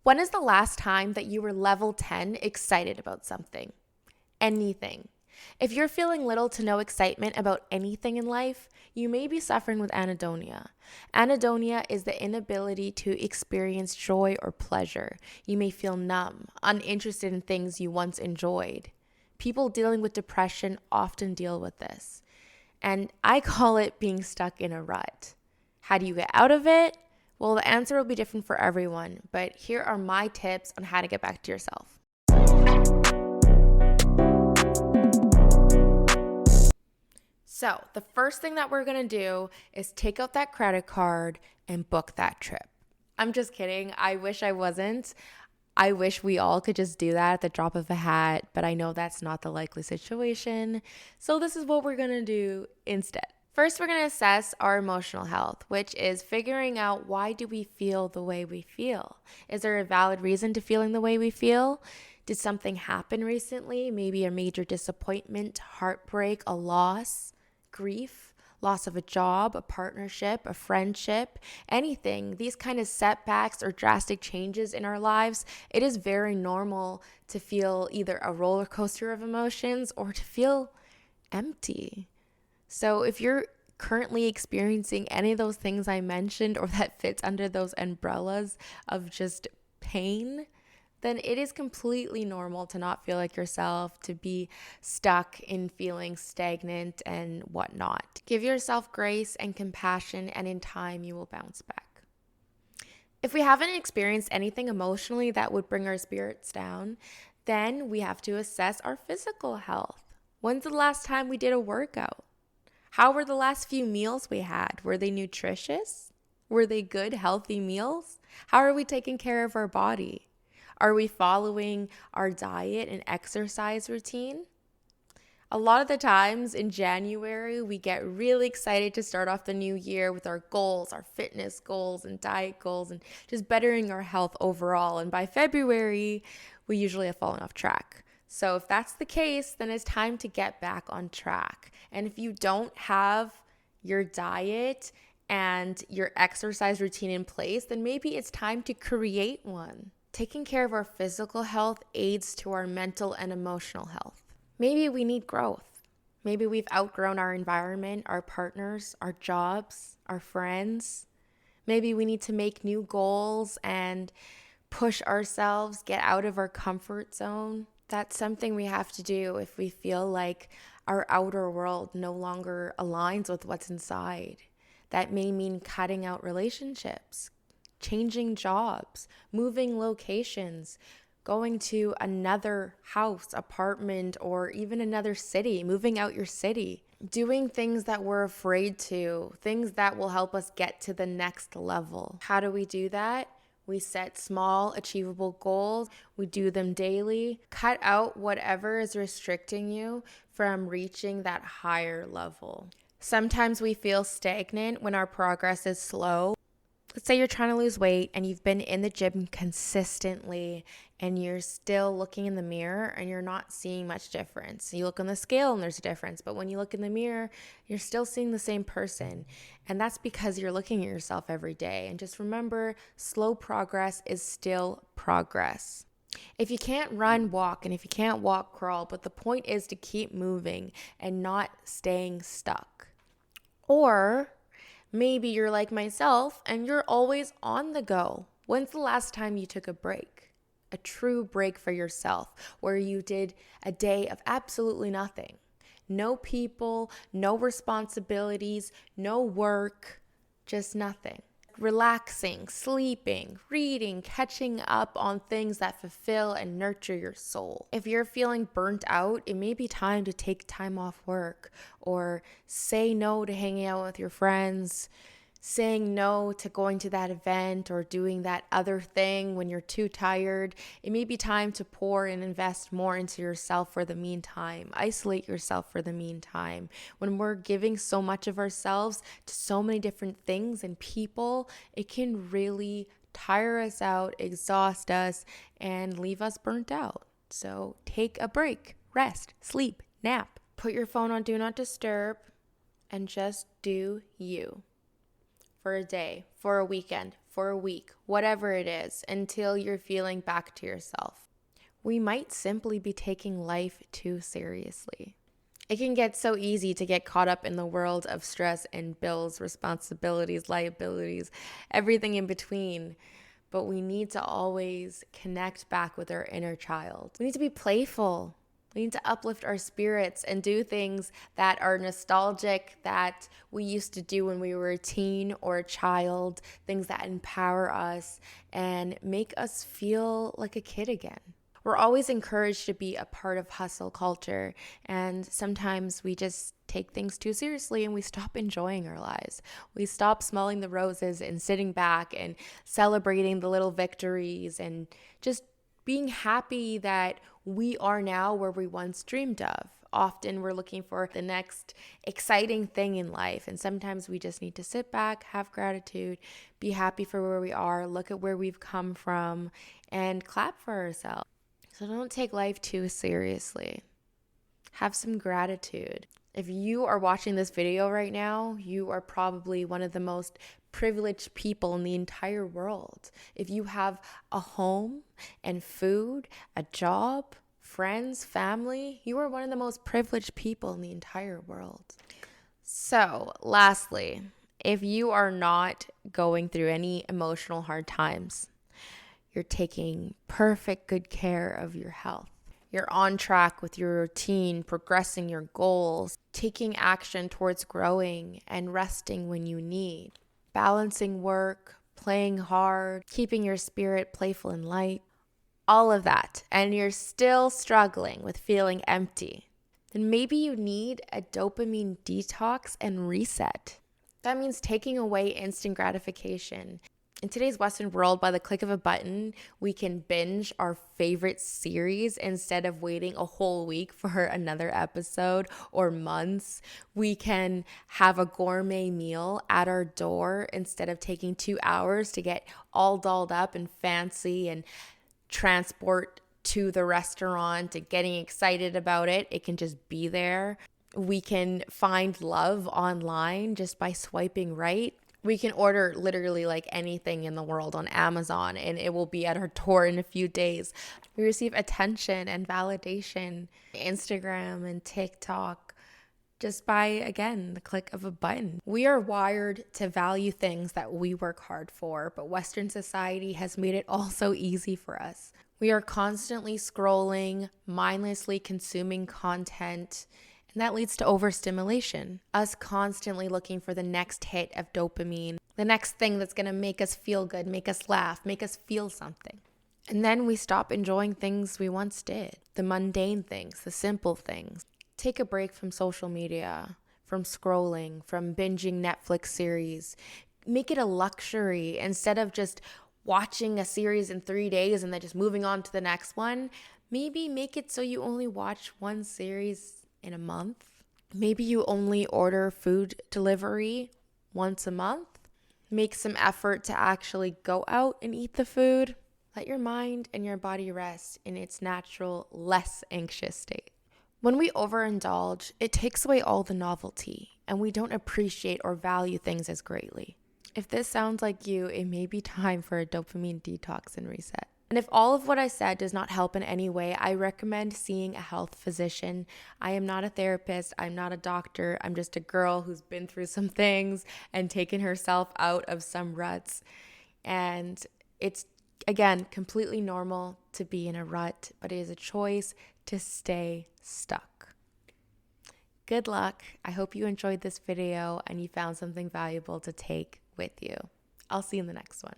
When is the last time that you were level 10 excited about something? Anything. If you're feeling little to no excitement about anything in life, you may be suffering with anhedonia. Anhedonia is the inability to experience joy or pleasure. You may feel numb, uninterested in things you once enjoyed. People dealing with depression often deal with this. And I call it being stuck in a rut. How do you get out of it? Well, the answer will be different for everyone, but here are my tips on how to get back to yourself. So, the first thing that we're going to do is take out that credit card and book that trip. I'm just kidding. I wish I wasn't. I wish we all could just do that at the drop of a hat, but I know that's not the likely situation. So, this is what we're going to do instead. First, we're going to assess our emotional health, which is figuring out, why do we feel the way we feel? Is there a valid reason to feeling the way we feel? Did something happen recently? Maybe a major disappointment, heartbreak, a loss, grief, loss of a job, a partnership, a friendship, anything. These kind of setbacks or drastic changes in our lives, it is very normal to feel either a roller coaster of emotions or to feel empty. So if you're currently experiencing any of those things I mentioned, or that fits under those umbrellas of just pain, then it is completely normal to not feel like yourself, to be stuck in feeling stagnant and whatnot. Give yourself grace and compassion, and in time you will bounce back. If we haven't experienced anything emotionally that would bring our spirits down, then we have to assess our physical health. When's the last time we did a workout? How were the last few meals we had? Were they nutritious? Were they good, healthy meals? How are we taking care of our body? Are we following our diet and exercise routine? A lot of the times in January, we get really excited to start off the new year with our goals, our fitness goals and diet goals, and just bettering our health overall. And by February, we usually have fallen off track. So if that's the case, then it's time to get back on track. And if you don't have your diet and your exercise routine in place, then maybe it's time to create one. Taking care of our physical health aids to our mental and emotional health. Maybe we need growth. Maybe we've outgrown our environment, our partners, our jobs, our friends. Maybe we need to make new goals and push ourselves, get out of our comfort zone. That's something we have to do if we feel like our outer world no longer aligns with what's inside. That may mean cutting out relationships, changing jobs, moving locations, going to another house, apartment, or even another city, moving out your city, doing things that we're afraid to, things that will help us get to the next level. How do we do that? We set small, achievable goals. We do them daily. Cut out whatever is restricting you from reaching that higher level. Sometimes we feel stagnant when our progress is slow. Let's say you're trying to lose weight and you've been in the gym consistently and you're still looking in the mirror and you're not seeing much difference. You look on the scale and there's a difference, but when you look in the mirror, you're still seeing the same person. And that's because you're looking at yourself every day. And just remember, slow progress is still progress. If you can't run, walk, and if you can't walk, crawl. But the point is to keep moving and not staying stuck. Or maybe you're like myself and you're always on the go. When's the last time you took a break? A true break for yourself, where you did a day of absolutely nothing. No people, no responsibilities, no work, just nothing. Relaxing, sleeping, reading, catching up on things that fulfill and nurture your soul. If you're feeling burnt out, it may be time to take time off work or say no to hanging out with your friends, saying no to going to that event or doing that other thing when you're too tired. It may be time to pour and invest more into yourself for the meantime. Isolate yourself for the meantime. When we're giving so much of ourselves to so many different things and people, it can really tire us out, exhaust us, and leave us burnt out. So take a break, rest, sleep, nap. Put your phone on Do Not Disturb and just do you. for a day, for a weekend, for a week, whatever it is, until you're feeling back to yourself. We might simply be taking life too seriously. It can get so easy to get caught up in the world of stress and bills, responsibilities, liabilities, everything in between. But we need to always connect back with our inner child. We need to be playful. We need to uplift our spirits and do things that are nostalgic, that we used to do when we were a teen or a child, things that empower us and make us feel like a kid again. We're always encouraged to be a part of hustle culture, and sometimes we just take things too seriously and we stop enjoying our lives. We stop smelling the roses and sitting back and celebrating the little victories and just being happy that we are now where we once dreamed of. Often we're looking for the next exciting thing in life, and sometimes we just need to sit back, have gratitude, be happy for where we are, look at where we've come from, and clap for ourselves. So don't take life too seriously. Have some gratitude. If you are watching this video right now, you are probably one of the most privileged people in the entire world. If you have a home and food, a job, friends, family, you are one of the most privileged people in the entire world. So, lastly, if you are not going through any emotional hard times, you're taking perfect good care of your health. You're on track with your routine, progressing your goals, taking action towards growing and resting when you need, balancing work, playing hard, keeping your spirit playful and light, all of that, and you're still struggling with feeling empty, then maybe you need a dopamine detox and reset. That means taking away instant gratification. In today's Western world, by the click of a button, we can binge our favorite series instead of waiting a whole week for another episode or months. We can have a gourmet meal at our door instead of taking 2 hours to get all dolled up and fancy and transport to the restaurant and getting excited about it. It can just be there. We can find love online just by swiping right. We can order literally like anything in the world on Amazon and it will be at our door in a few days. We receive attention and validation, Instagram and TikTok, just by, again, the click of a button. We are wired to value things that we work hard for, but Western society has made it all so easy for us. We are constantly scrolling, mindlessly consuming content, and that leads to overstimulation. Us constantly looking for the next hit of dopamine, the next thing that's going to make us feel good, make us laugh, make us feel something. And then we stop enjoying things we once did, the mundane things, the simple things. Take a break from social media, from scrolling, from binging Netflix series. Make it a luxury instead of just watching a series in 3 days and then just moving on to the next one. Maybe make it so you only watch one series in a month. Maybe you only order food delivery once a month. Make some effort to actually go out and eat the food. Let your mind and your body rest in its natural, less anxious state. When we overindulge, it takes away all the novelty, and we don't appreciate or value things as greatly. If this sounds like you, it may be time for a dopamine detox and reset. And if all of what I said does not help in any way, I recommend seeing a health physician. I am not a therapist. I'm not a doctor. I'm just a girl who's been through some things and taken herself out of some ruts. And it's, again, completely normal to be in a rut, but it is a choice to stay stuck. Good luck. I hope you enjoyed this video and you found something valuable to take with you. I'll see you in the next one.